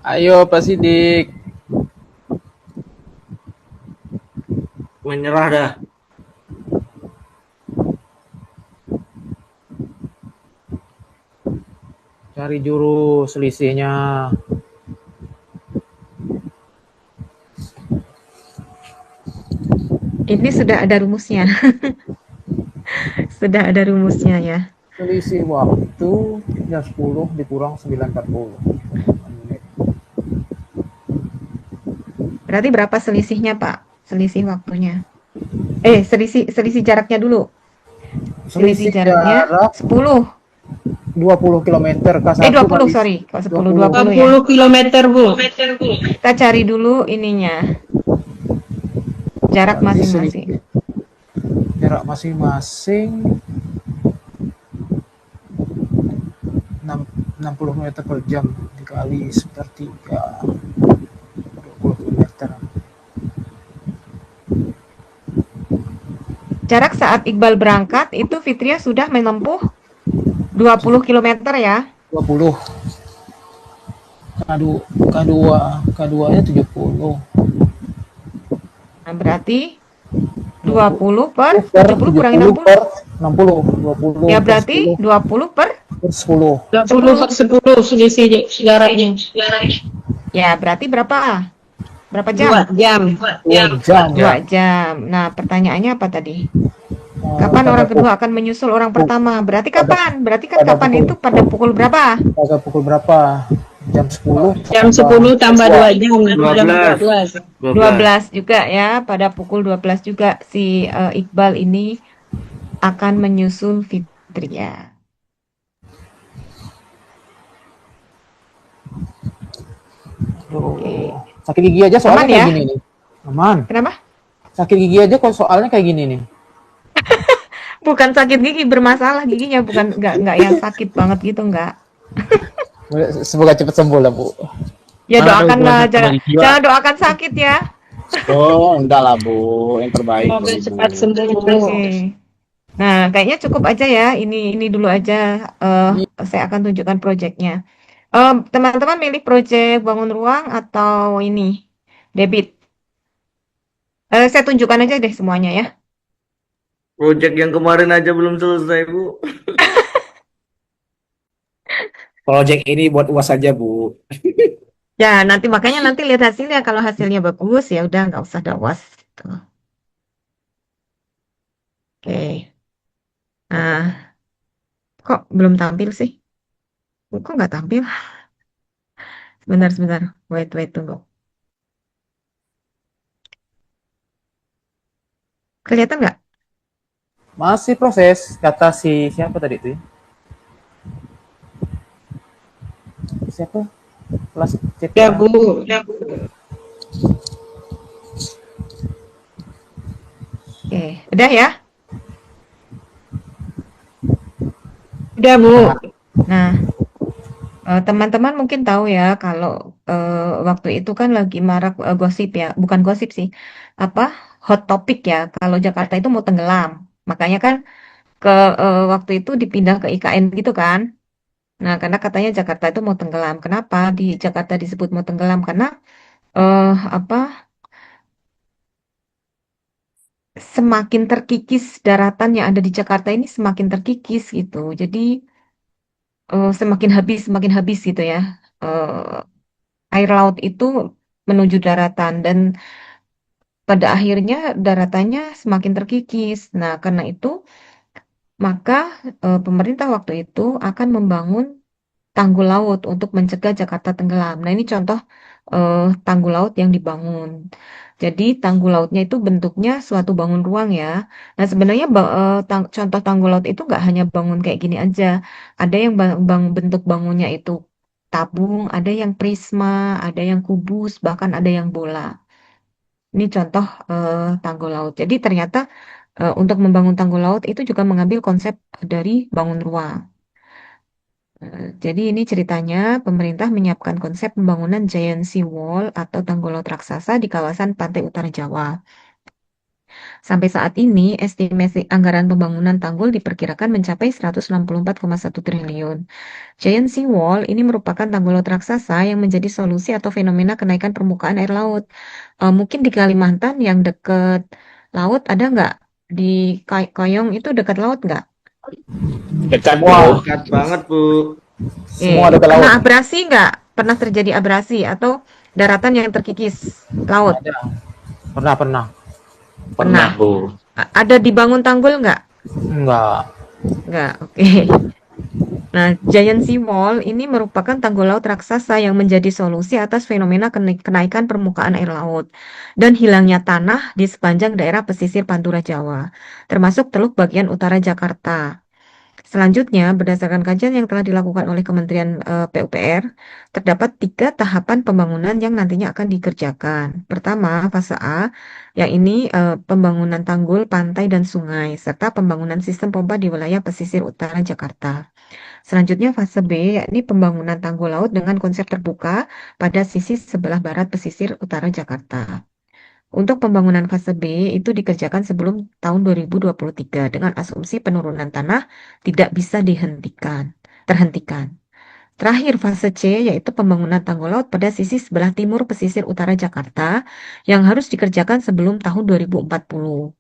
Ayo Pak Sidik. Menyerah dah. Cari juru selisihnya. Ini sudah ada rumusnya. Sudah ada rumusnya ya. Selisih waktu jam 10 dikurang 9.40. Berarti berapa selisihnya, Pak? Selisih waktunya. Selisih jaraknya dulu. Selisih jaraknya jarak 10. 20 km K1 20, kali sorry. Kok 10, 20. 20 ya. 20 kilometer, Bu. Kita cari dulu ininya. Jarak Berarti masing-masing. Jarak masing-masing 60 meter per jam dikali sepertiga 20 km. Jarak saat Iqbal berangkat itu Fitria sudah menempuh 20 km ya. 20. K2-nya 70. Nah, berarti 20 per 70 kurangi 60. per 60. 20 Ya per berarti 10 20 per 10. 20 per 10 selisih jaraknya. ya berarti berapa? Berapa jam? 2 jam. 2 jam. 2 jam. Nah, pertanyaannya apa tadi? Kapan orang kedua akan menyusul orang pertama? Berarti kapan? Berarti kan kapan itu pada pukul berapa? Pada pukul berapa? Jam 10. Jam 10 tambah 2 jam. 12. 12 juga ya. Pada pukul 12 juga si Iqbal ini akan menyusul Fitria. Oke. Sakit gigi aja soalnya Aman kayak ya? gini nih. Aman. Kenapa? Sakit gigi aja kok soalnya kayak gini nih. Bukan sakit gigi, bermasalah giginya, bukan nggak yang sakit banget gitu, nggak. Semoga cepat sembuh lah, Bu. Ya Aduh, doakanlah, gua jangan, sama jiwa. jangan doakan sakit ya. Oh, enggak lah Bu, yang terbaik Semoga Bu. cepat sembuh. Oke. Nah, kayaknya cukup aja ya. Ini dulu aja. Saya akan tunjukkan proyeknya. Teman-teman milih proyek bangun ruang atau ini debit. Saya tunjukkan aja deh semuanya ya. Project yang kemarin aja belum selesai, Bu. Project ini buat UAS saja Bu. Ya, makanya nanti lihat hasilnya. Kalau hasilnya bagus ya udah nggak usah dawas. Gitu. Oke. Nah, kok belum tampil sih? Kok nggak tampil? Sebentar. Wait, tunggu. Kelihatan nggak? Masih proses, kata si siapa tadi tuh ya? Siapa? Kelas CPA. Ya, Bu. Oke, udah ya. Udah, Bu. Nah, teman-teman mungkin tahu ya kalau waktu itu kan lagi marak gosip ya, bukan gosip sih, apa hot topic ya, kalau Jakarta itu mau tenggelam. Makanya kan ke waktu itu dipindah ke IKN gitu kan. Nah, karena katanya Jakarta itu mau tenggelam. Kenapa di Jakarta disebut mau tenggelam? Karena eh apa semakin terkikis daratan yang ada di Jakarta ini semakin terkikis gitu. Jadi semakin habis gitu ya. Air laut itu menuju daratan dan pada akhirnya daratannya semakin terkikis. Nah, karena itu maka pemerintah waktu itu akan membangun tanggul laut untuk mencegah Jakarta tenggelam. Nah, ini contoh tanggul laut yang dibangun. Jadi, tanggul lautnya itu bentuknya suatu bangun ruang ya. Nah, sebenarnya contoh tanggul laut itu nggak hanya bangun kayak gini aja. Ada yang bentuk bangunnya itu tabung, ada yang prisma, ada yang kubus, bahkan ada yang bola. Ini contoh tanggul laut. Jadi, ternyata untuk membangun tanggul laut itu juga mengambil konsep dari bangun ruang. Jadi ini ceritanya pemerintah menyiapkan konsep pembangunan Giant Sea Wall atau tanggul laut raksasa di kawasan pantai utara Jawa. Sampai saat ini, estimasi anggaran pembangunan tanggul diperkirakan mencapai 164,1 triliun. Giant Sea Wall ini merupakan tanggul laut raksasa yang menjadi solusi atau fenomena kenaikan permukaan air laut. Mungkin di Kalimantan yang dekat laut ada nggak? Di Koyong itu dekat laut nggak? Dekat, Wah. Bu. Dekat banget, Bu. Semua ada ke laut. Pernah abrasi nggak? Pernah terjadi abrasi atau daratan yang terkikis laut? Pernah. Pernah. Bu. Ada dibangun tanggul nggak? Enggak. Nggak, oke. Nah, Giant Sea Wall ini merupakan tanggul laut raksasa yang menjadi solusi atas fenomena kenaikan permukaan air laut dan hilangnya tanah di sepanjang daerah pesisir Pantura Jawa, termasuk Teluk bagian utara Jakarta. Selanjutnya, berdasarkan kajian yang telah dilakukan oleh Kementerian PUPR, terdapat 3 tahapan pembangunan yang nantinya akan dikerjakan. Pertama, fase A, yang ini pembangunan tanggul, pantai, dan sungai, serta pembangunan sistem pompa di wilayah pesisir utara Jakarta. Selanjutnya, fase B, yakni pembangunan tanggul laut dengan konsep terbuka pada sisi sebelah barat pesisir utara Jakarta. Untuk pembangunan fase B itu dikerjakan sebelum tahun 2023 dengan asumsi penurunan tanah tidak bisa terhentikan. Terakhir fase C yaitu pembangunan tanggul laut pada sisi sebelah timur pesisir utara Jakarta yang harus dikerjakan sebelum tahun 2040.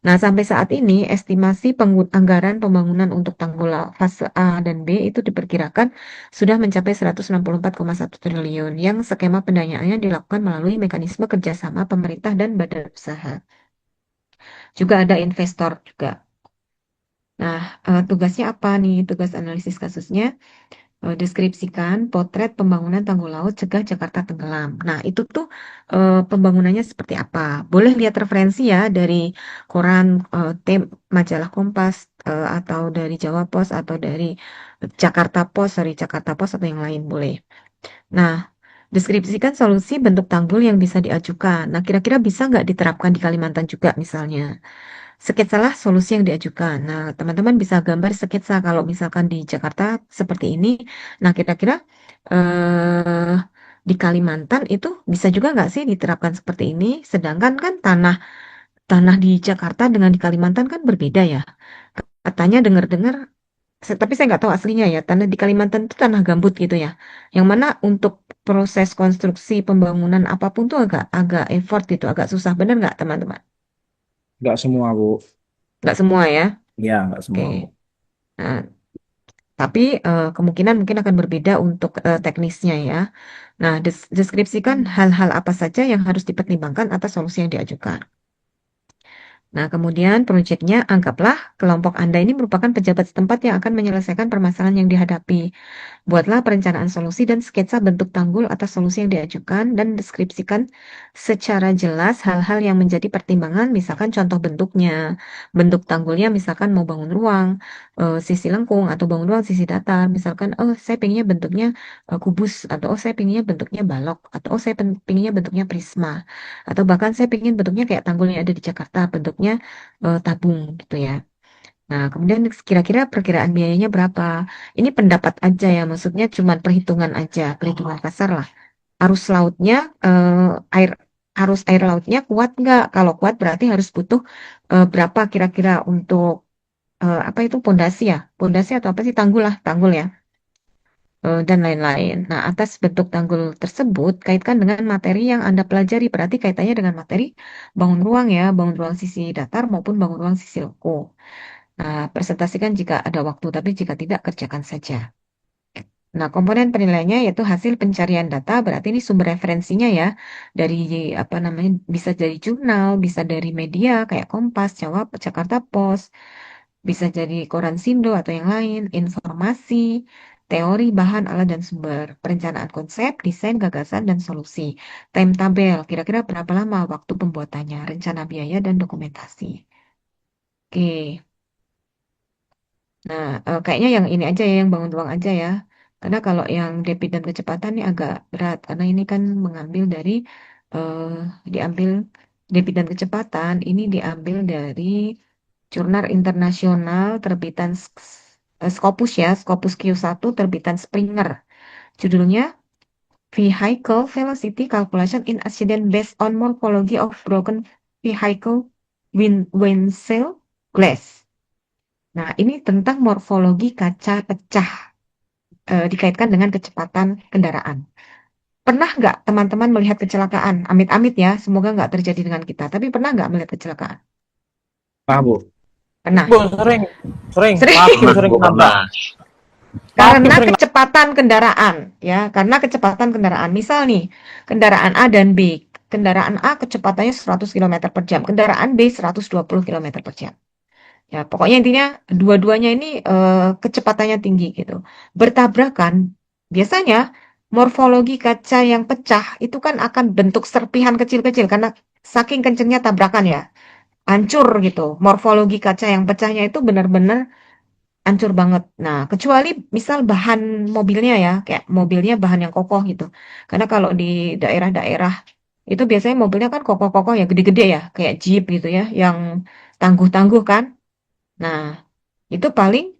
Nah, sampai saat ini estimasi anggaran pembangunan untuk tanggul laut fase A dan B itu diperkirakan sudah mencapai 164,1 triliun yang skema pendanaannya dilakukan melalui mekanisme kerjasama pemerintah dan badan usaha. Juga ada investor juga. Nah, tugasnya apa nih? Tugas analisis kasusnya deskripsikan potret pembangunan tanggul laut cegah Jakarta tenggelam. Nah, itu tuh pembangunannya seperti apa? Boleh lihat referensi ya dari koran, majalah Kompas, atau dari Jawa Pos atau dari Jakarta Pos atau yang lain boleh. Nah, deskripsikan solusi bentuk tanggul yang bisa diajukan. Nah, kira-kira bisa nggak diterapkan di Kalimantan juga misalnya? Sketsalah solusi yang diajukan. Nah, teman-teman bisa gambar sketsa kalau misalkan di Jakarta seperti ini. Nah, kira-kira eh, di Kalimantan itu bisa juga nggak sih diterapkan seperti ini? Sedangkan kan tanah tanah di Jakarta dengan di Kalimantan kan berbeda ya. Katanya dengar-dengar, tapi saya nggak tahu aslinya ya. Tanah di Kalimantan itu tanah gambut gitu ya. Yang mana untuk proses konstruksi pembangunan apapun tuh agak agak effort gitu, agak susah. Benar nggak teman-teman? Nggak semua, Bu. Nggak semua ya. Iya, nggak Oke. semua, Bu. Nah, tapi kemungkinan mungkin akan berbeda untuk teknisnya ya. Nah, deskripsikan hal-hal apa saja yang harus dipertimbangkan atas solusi yang diajukan. Nah, kemudian proyeknya anggaplah kelompok Anda ini merupakan pejabat setempat yang akan menyelesaikan permasalahan yang dihadapi. Buatlah perencanaan solusi dan sketsa bentuk tanggul atas solusi yang diajukan dan deskripsikan secara jelas hal-hal yang menjadi pertimbangan, misalkan contoh bentuknya. Bentuk tanggulnya misalkan mau bangun ruang, sisi lengkung atau bangun ruang sisi datar. Misalkan, oh saya pengennya bentuknya kubus, atau oh saya pengennya bentuknya balok, atau oh saya pengennya bentuknya prisma. Atau bahkan saya pengen bentuknya kayak tanggul yang ada di Jakarta, bentuknya tabung gitu ya. Nah, kemudian kira-kira perkiraan biayanya berapa? Ini pendapat aja ya, maksudnya cuma perhitungan aja, perhitungan kasar lah. Arus lautnya, arus air lautnya kuat nggak? Kalau kuat berarti harus butuh berapa kira-kira untuk apa itu pondasi ya? Pondasi atau apa sih tanggul lah, tanggul ya. Dan lain-lain. Nah, atas bentuk tanggul tersebut, kaitkan dengan materi yang Anda pelajari. Berarti kaitannya dengan materi bangun ruang ya, bangun ruang sisi datar maupun bangun ruang sisi lengkung. Nah, presentasikan jika ada waktu, tapi jika tidak, kerjakan saja. Nah, komponen penilaiannya yaitu hasil pencarian data, berarti ini sumber referensinya ya, dari apa namanya, bisa dari jurnal, bisa dari media kayak Kompas, Jakarta Post, bisa jadi koran Sindo atau yang lain, informasi, teori, bahan, alat, dan sumber, perencanaan konsep, desain, gagasan, dan solusi, timetable, kira-kira berapa lama waktu pembuatannya, rencana biaya, dan dokumentasi. Oke. Nah, kayaknya yang ini aja ya, yang bangun ruang aja ya. Karena kalau yang debit dan kecepatan ini agak berat, karena ini kan mengambil dari, eh, diambil debit dan kecepatan, ini diambil dari jurnal internasional terbitan Scopus ya, Scopus Q1 terbitan Springer. Judulnya Vehicle Velocity Calculation in Accident Based on Morphology of Broken Vehicle Windshield Glass. Nah, ini tentang morfologi kaca pecah dikaitkan dengan kecepatan kendaraan. Pernah nggak teman-teman melihat kecelakaan? Amit-amit ya, semoga nggak terjadi dengan kita. Tapi pernah nggak melihat kecelakaan? Nah, Bu. Pernah. Bu, sering, sering, Sering. makin sering nabrak. Karena sering kecepatan kendaraan, ya, karena kecepatan kendaraan. Misal nih, kendaraan A dan B. Kendaraan A kecepatannya 100 km per jam, kendaraan B 120 km per jam. Ya, pokoknya intinya dua-duanya ini kecepatannya tinggi gitu. Bertabrakan, biasanya morfologi kaca yang pecah itu kan akan bentuk serpihan kecil-kecil karena saking kencengnya tabrakan ya. Hancur gitu. Morfologi kaca yang pecahnya itu benar-benar hancur banget. Nah, kecuali misal bahan mobilnya ya, kayak mobilnya bahan yang kokoh gitu. Karena kalau di daerah-daerah itu biasanya mobilnya kan kokoh-kokoh ya, gede-gede ya, kayak Jeep gitu ya, yang tangguh-tangguh kan. Nah, itu paling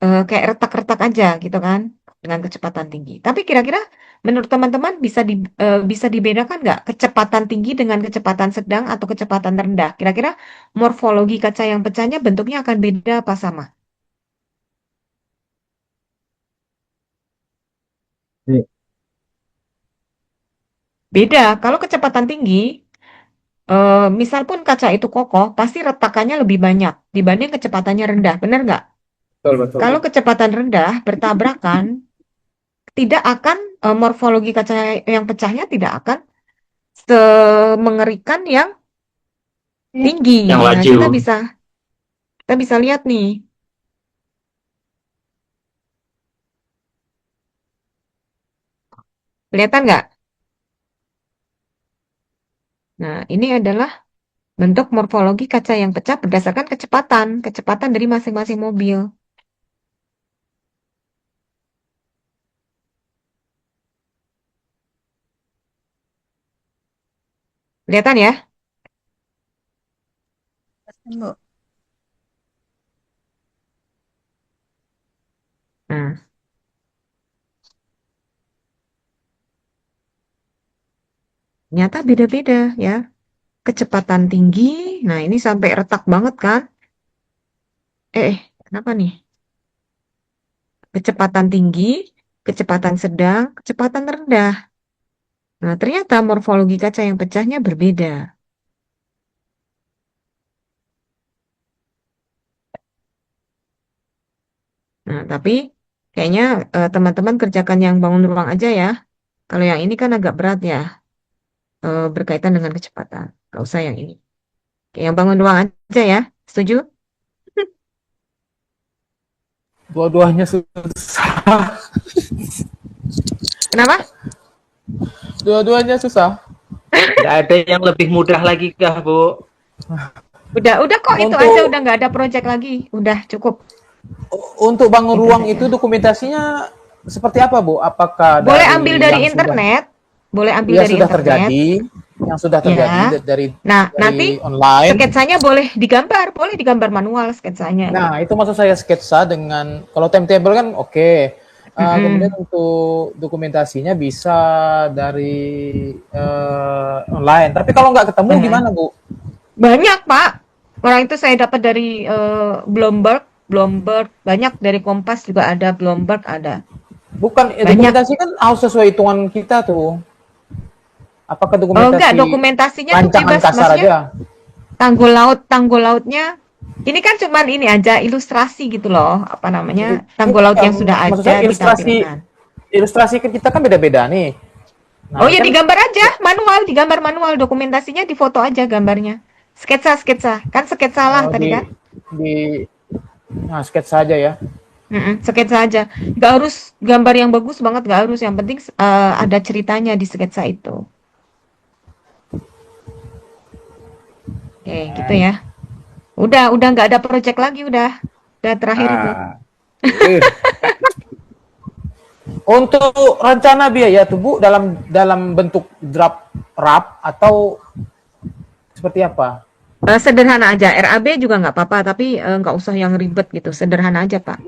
kayak retak-retak aja gitu kan dengan kecepatan tinggi. Tapi kira-kira menurut teman-teman bisa dibedakan nggak kecepatan tinggi dengan kecepatan sedang atau kecepatan rendah? Kira-kira morfologi kaca yang pecahnya bentuknya akan beda apa sama? Beda. Kalau kecepatan tinggi, misal pun kaca itu kokoh, pasti retakannya lebih banyak dibanding kecepatannya rendah. Benar nggak? Betul, betul. Kalau kecepatan rendah bertabrakan, tidak akan morfologi kaca yang pecahnya tidak akan semengerikan yang tinggi. Yang Nah, laju. kita bisa lihat nih. Kelihatan nggak? Nah, ini adalah bentuk morfologi kaca yang pecah berdasarkan kecepatan dari masing-masing mobil. Kelihatan ya? Nah, ternyata beda-beda ya. Kecepatan tinggi, nah ini sampai retak banget kan? Kenapa nih? Kecepatan tinggi, kecepatan sedang, kecepatan rendah. Nah, ternyata morfologi kaca yang pecahnya berbeda. Nah, tapi kayaknya teman-teman kerjakan yang bangun ruang aja ya. Kalau yang ini kan agak berat ya, berkaitan dengan kecepatan. Gak usah yang ini. Oke, yang bangun ruang aja ya. Setuju? Dua-duanya susah. Kenapa? Dua-duanya susah. Nggak ada yang lebih mudah lagi kah, Bu? Udah kok itu Untuk- aja, udah nggak ada project lagi. Udah cukup. Untuk bangun ruang itu dokumentasinya seperti apa, Bu? Apakah Boleh ambil dari yang internet. Boleh ambil Sudah, dari sudah internet. terjadi, yang sudah terjadi Ya. dari Nah, dari nanti online. sketsanya boleh digambar manual sketsanya. Nah, itu maksud saya sketsa dengan kalau timetable kan oke. Kemudian untuk dokumentasinya bisa dari online. Tapi kalau nggak ketemu gimana, Bu? Banyak, Pak. Orang itu saya dapat dari Bloomberg, banyak dari Kompas juga ada, Bloomberg ada. Bukan, Banyak. dokumentasi kan harus sesuai hitungan kita tuh. Apakah Oh, dokumentasi enggak, dokumentasinya tuh rancangan bebas, kasar maksudnya aja? tanggul lautnya. Ini kan cuman ini aja ilustrasi gitu loh, apa namanya? Tanggul laut yang sudah Maksud ada saya ditampilkan. ilustrasi kan kita kan beda-beda nih. Nah, Oh ya, kan digambar aja, digambar manual, dokumentasinya difoto aja gambarnya. Sketsa, kan sketsa lah tadi kan. Nah, sketsa aja ya. Sketsa aja. Nggak harus gambar yang bagus banget, nggak harus. Yang penting ada ceritanya di sketsa itu. Oke, gitu ya. Udah nggak ada project lagi, udah terakhir itu. Eh, Untuk rencana biaya tuh Bu dalam bentuk draft atau seperti apa? Sederhana aja, RAB juga nggak apa-apa, tapi nggak usah yang ribet gitu, sederhana aja Pak.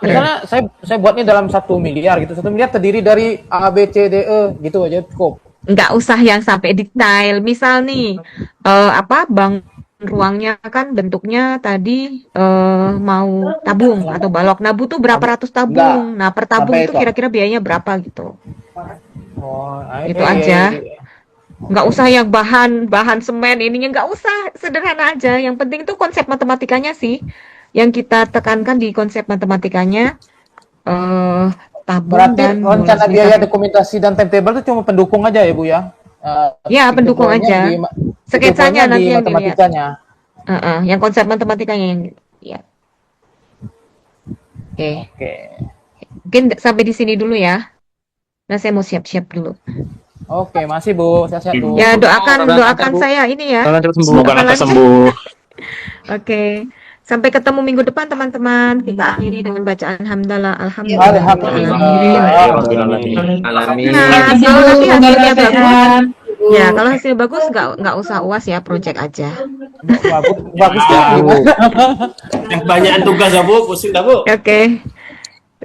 Misalnya saya buatnya dalam 1 miliar gitu. 1 miliar terdiri dari A, B, C, D, E gitu aja cukup. Nggak usah yang sampai detail. Misal nih, bangun ruangnya kan bentuknya tadi mau tabung atau balok. Nah, butuh berapa ratus tabung. Nah, per tabung Sampai itu itu. kira-kira biayanya berapa gitu. Oh, Itu aja. Nggak usah yang bahan semen ininya, nggak usah, sederhana aja. Yang penting itu konsep matematikanya sih yang kita tekankan di konsep matematikanya, tabung Berarti dan rencana bonusnya biaya tadi. dokumentasi dan timetable itu cuma pendukung aja ya Bu ya? Ya, pendukung aja. Sketsanya nanti yang dilihat. matematikanya. Yang konsep matematikanya yang ya. Oke, Oke. mungkin sampai di sini dulu ya. Nah, saya mau siap-siap dulu. Oke, masih Bu. Sehat-sehat Bu. Ya, doakan Bu. saya ini ya. Tolong cepat sembuh. Semoga Semoga lancar. sembuh. Oke. Sampai ketemu minggu depan teman-teman. Kita akhiri dengan bacaan hamdalah. Alhamdulillah. Alamin. Nah, kalau nanti hasilnya bagus, ya kalau hasil bagus nggak usah UAS ya, project aja. Bagus tuh. Yang banyak tugas ya Bu, pusing dah Bu. Oke.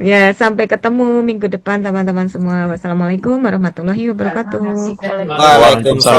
Ya, sampai ketemu minggu depan teman-teman semua. Wassalamualaikum warahmatullahi wabarakatuh. Waalaikumsalam.